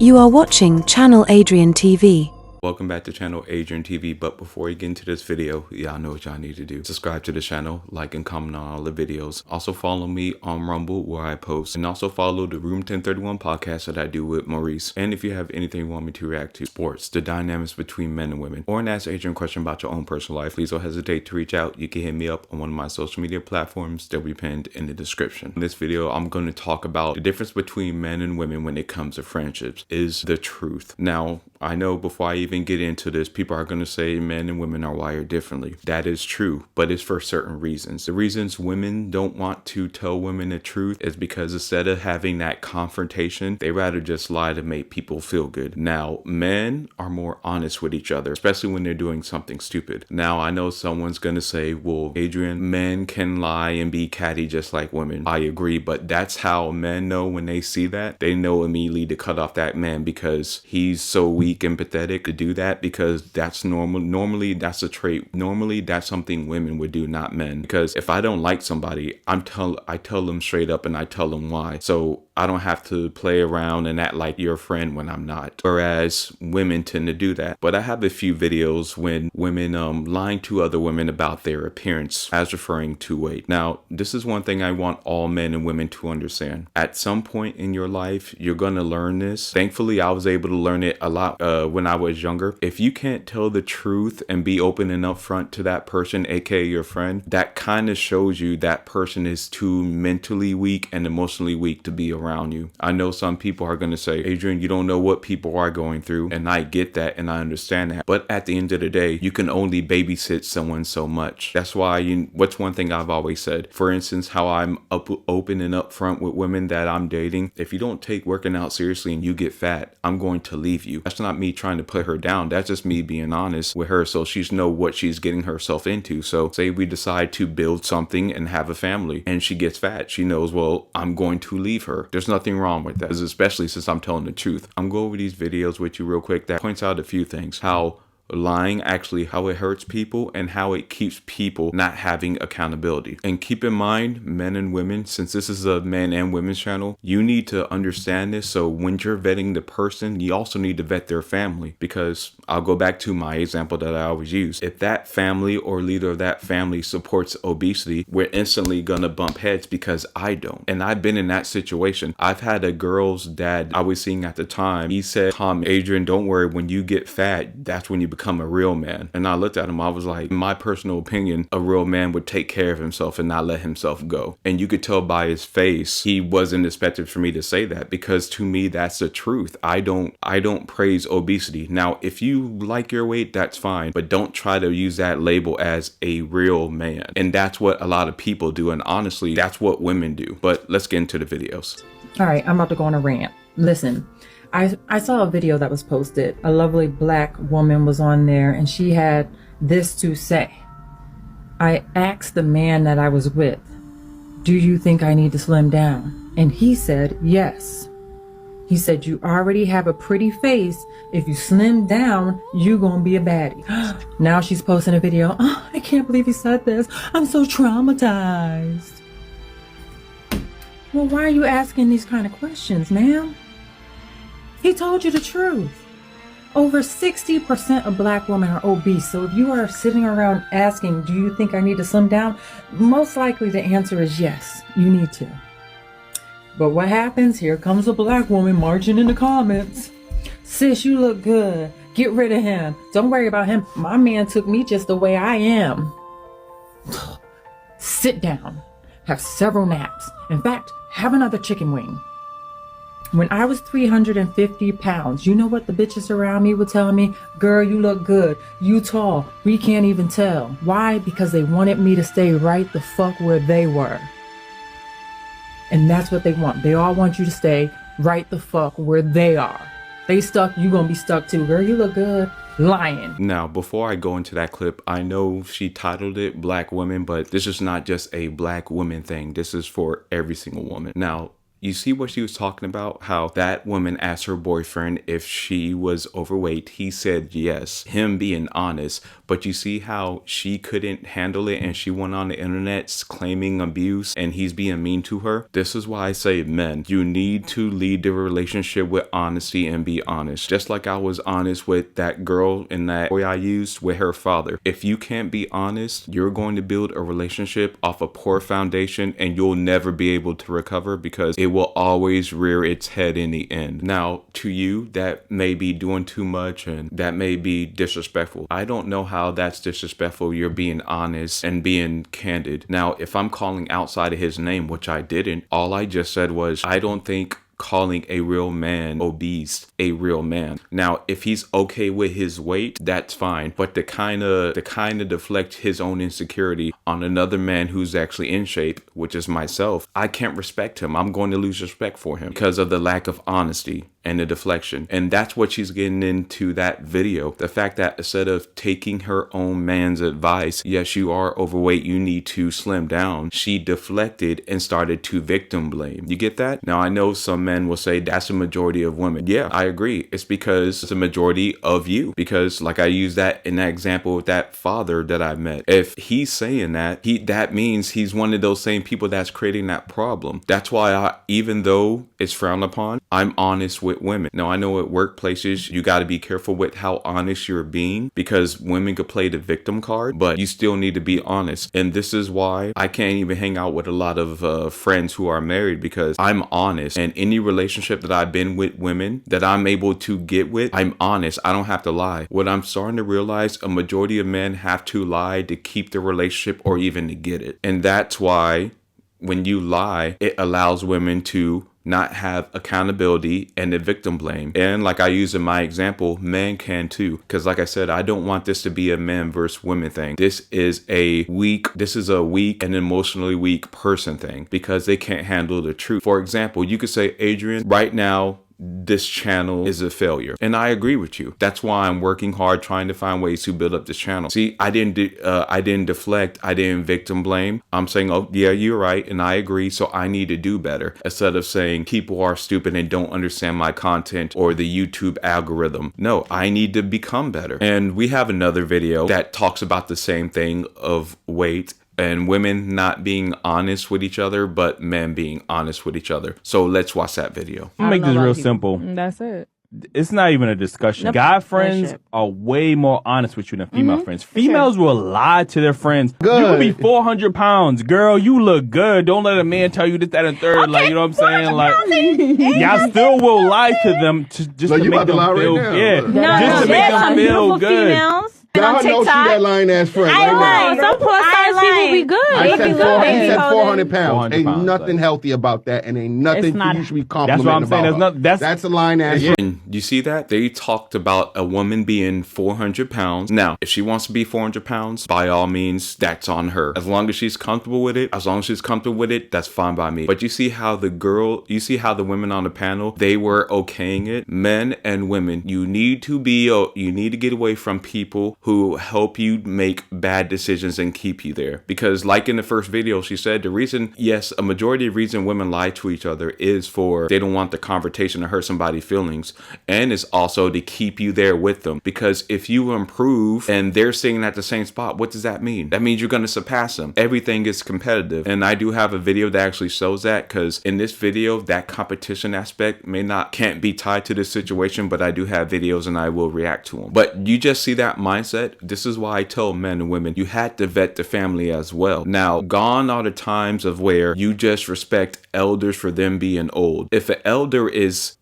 You are watching Channel Adrian TV. Welcome back to Channel Adrian TV, but before you get into this video, y'all know what y'all need to do. Subscribe to the channel, like and comment on all the videos. Also follow me on Rumble where I post, and also follow the Room 1031 podcast that I do with Maurice. And if you have anything you want me to react to, sports, the dynamics between men and women, or an Ask Adrian question about your own personal life, please don't hesitate to reach out. You can hit me up on one of my social media platforms. They'll be pinned in the description. In this video, I'm going to talk about the difference between men and women when it comes to friendships is the truth. Now, I know before I even get into this, people are going to say men and women are wired differently. That is true, but it's for certain reasons. The reasons women don't want to tell women the truth is because instead of having that confrontation, they rather just lie to make people feel good. Now, men are more honest with each other, especially when they're doing something stupid. Now, I know someone's going to say, well, Adrian, men can lie and be catty just like women. I agree, but that's how men know when they see that. They know immediately to cut off that man because he's so weak and pathetic to do that, because that's normal. Normally that's a trait. Normally that's something women would do, not men. Because if I don't like somebody, I tell them straight up and I tell them why. So I don't have to play around and act like you're a friend when I'm not. Whereas women tend to do that. But I have a few videos when women lying to other women about their appearance as referring to weight. Now, this is one thing I want all men and women to understand. At some point in your life, you're going to learn this. Thankfully, I was able to learn it a lot when I was younger. If you can't tell the truth and be open and upfront to that person, aka your friend, that kind of shows you that person is too mentally weak and emotionally weak to be around you. I know some people are going to say, Adrian, you don't know what people are going through, and I get that and I understand that, but at the end of the day, you can only babysit someone so much. That's why what's one thing I've always said, for instance, how I'm open and upfront with women that I'm dating. If you don't take working out seriously and you get fat, I'm going to leave you. That's not me trying to put her down. That's just me being honest with her so she's know what she's getting herself into. So say we decide to build something and have a family and she gets fat, she knows, well, I'm going to leave her. There's nothing wrong with that, especially since I'm telling the truth. I'm going over these videos with you real quick that points out a few things. How lying actually, how it hurts people and how it keeps people not having accountability. And keep in mind, men and women, since this is a men and women's channel, you need to understand this. So when you're vetting the person, you also need to vet their family, because I'll go back to my example that I always use. If that family or leader of that family supports obesity, we're instantly gonna bump heads because I don't. And I've been in that situation. I've had a girl's dad I was seeing at the time. He said, Adrian, don't worry, when you get fat, that's when you become a real man. And I looked at him, I was like, in my personal opinion, a real man would take care of himself and not let himself go. And you could tell by his face, he wasn't expected for me to say that, because to me, that's the truth. I don't praise obesity. Now, if you like your weight, that's fine, but don't try to use that label as a real man. And that's what a lot of people do. And honestly, that's what women do. But let's get into the videos. All right, I'm about to go on a rant. Listen, I saw a video that was posted. A lovely black woman was on there and she had this to say. I asked the man that I was with, do you think I need to slim down? And he said, yes. He said, you already have a pretty face. If you slim down, you're going to be a baddie. Now she's posting a video. Oh, I can't believe he said this. I'm so traumatized. Well, why are you asking these kind of questions, ma'am? He told you the truth. Over 60% of black women are obese. So if you are sitting around asking, do you think I need to slim down? Most likely the answer is yes, you need to. But what happens? Here comes a black woman marching in the comments. Sis, you look good. Get rid of him. Don't worry about him. My man took me just the way I am. Sit down. Have several naps. In fact, have another chicken wing. When I was 350 pounds, you know what the bitches around me were telling me? Girl, you look good. You tall. We can't even tell. Why? Because they wanted me to stay right the fuck where they were. And that's what they want. They all want you to stay right the fuck where they are. They stuck, you gonna be stuck too. Girl, you look good. Lying. Now, before I go into that clip, I know she titled it Black Women, but this is not just a black woman thing. This is for every single woman. Now, you see what she was talking about? How that woman asked her boyfriend if she was overweight. He said yes, him being honest. But you see how she couldn't handle it and she went on the internet claiming abuse and he's being mean to her? This is why I say, men, you need to lead the relationship with honesty and be honest. Just like I was honest with that girl in that story I used with her father. If you can't be honest, you're going to build a relationship off a poor foundation and you'll never be able to recover because it will always rear its head in the end. Now, to you, that may be doing too much and that may be disrespectful. I don't know how that's disrespectful. You're being honest and being candid. Now, if I'm calling outside of his name, which I didn't, all I just said was, I don't think calling a real man obese a real man. Now, if he's okay with his weight, that's fine. But to kind of deflect his own insecurity on another man who's actually in shape, which is myself, I can't respect him. I'm going to lose respect for him because of the lack of honesty and the deflection. And that's what she's getting into that video. The fact that instead of taking her own man's advice, yes, you are overweight, you need to slim down, she deflected and started to victim blame. You get that? Now, I know some men will say that's a majority of women. Yeah, I agree. It's because it's a majority of you. Because like I used that in that example with that father that I met. If he's saying that, that means he's one of those same people that's creating that problem. That's why even though it's frowned upon, I'm honest with women. Now, I know at workplaces, you got to be careful with how honest you're being because women could play the victim card, but you still need to be honest. And this is why I can't even hang out with a lot of friends who are married because I'm honest. And any relationship that I've been with women that I'm able to get with, I'm honest. I don't have to lie. What I'm starting to realize, a majority of men have to lie to keep the relationship or even to get it. And that's why when you lie, it allows women to not have accountability and the victim blame. And like I use in my example, men can too. Because like I said, I don't want this to be a man versus women thing. This is a weak and emotionally weak person thing because they can't handle the truth. For example, you could say, Adrian, right now, this channel is a failure. And I agree with you. That's why I'm working hard trying to find ways to build up this channel. See, I didn't deflect. I didn't victim blame. I'm saying, oh yeah, you're right. And I agree. So I need to do better instead of saying people are stupid and don't understand my content or the YouTube algorithm. No, I need to become better. And we have another video that talks about the same thing of weight and women not being honest with each other, but men being honest with each other. So let's watch that video. I'll make this real simple. That's it. It's not even a discussion. Nope. Guy friends are way more honest with you than female friends. Females will lie to their friends. Good. You could be 400 pounds. Girl, you look good. Don't let a man tell you this, that, and third. Okay, like, you know what I'm saying? Like, y'all still will lie to them just to make them feel good. Just to make them feel good. Females. I know she that lying ass friend right now. Some plus size people be good. I said 400 pounds. 400 ain't pounds, nothing healthy about that, and ain't nothing you should be complimenting. That's what I'm saying. That's a lying ass friend. And you see that? They talked about a woman being 400 pounds. Now, if she wants to be 400 pounds, by all means, that's on her. As long as she's comfortable with it, that's fine by me. But you see how the women on the panel, they were okaying it. Men and women, you need to get away from people who help you make bad decisions and keep you there. Because like in the first video, she said a majority of reason women lie to each other is for they don't want the confrontation to hurt somebody's feelings. And it's also to keep you there with them. Because if you improve and they're sitting at the same spot, what does that mean? That means you're going to surpass them. Everything is competitive. And I do have a video that actually shows that because in this video, that competition aspect can't be tied to this situation, but I do have videos and I will react to them. But you just see that mindset. This is why I tell men and women, you had to vet the family as well. Now, gone are the times of where you just respect elders for them being old. If an elder is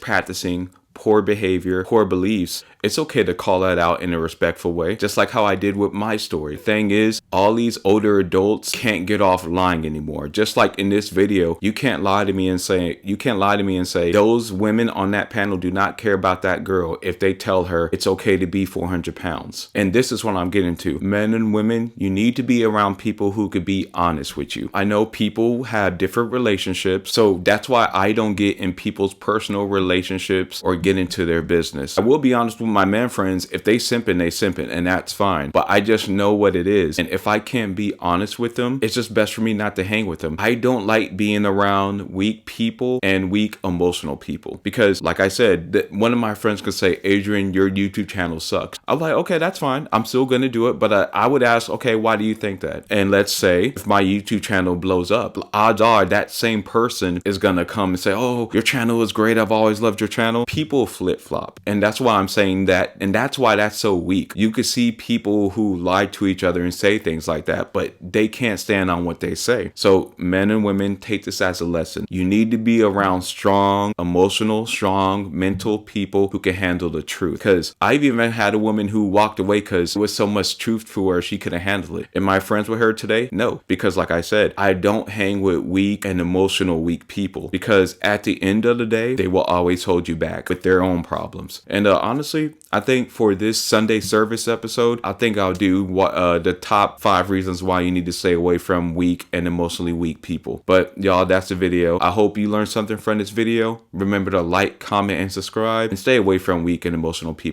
practicing poor behavior, poor beliefs, it's okay to call that out in a respectful way, just like how I did with my story. Thing is, all these older adults can't get off lying anymore. Just like in this video, you can't lie to me and say those women on that panel do not care about that girl if they tell her it's okay to be 400 pounds. And this is what I'm getting to. Men and women, you need to be around people who could be honest with you. I know people have different relationships, so that's why I don't get in people's personal relationships or get into their business. I will be honest with my man friends, if they simping, they simping, and that's fine. But I just know what it is. And if I can't be honest with them, it's just best for me not to hang with them. I don't like being around weak people and weak emotional people because, like I said, one of my friends could say, Adrian, your YouTube channel sucks. I'm like, okay, that's fine. I'm still going to do it. But I would ask, okay, why do you think that? And let's say if my YouTube channel blows up, odds are that same person is going to come and say, oh, your channel is great. I've always loved your channel. People flip-flop. And that's why I'm saying that. And that's why that's so weak. You could see people who lie to each other and say things like that, but they can't stand on what they say. So men and women, take this as a lesson. You need to be around strong, emotional, strong, mental people who can handle the truth. Because I've even had a woman who walked away because there was so much truth to her she couldn't handle it. Am I friends with her today? No. Because like I said, I don't hang with weak and emotional weak people because at the end of the day, they will always hold you back with their own problems. And honestly, I think for this Sunday service episode, I think I'll do the top 5 reasons why you need to stay away from weak and emotionally weak people. But y'all, that's the video. I hope you learned something from this video. Remember to like, comment, and subscribe, and stay away from weak and emotional people.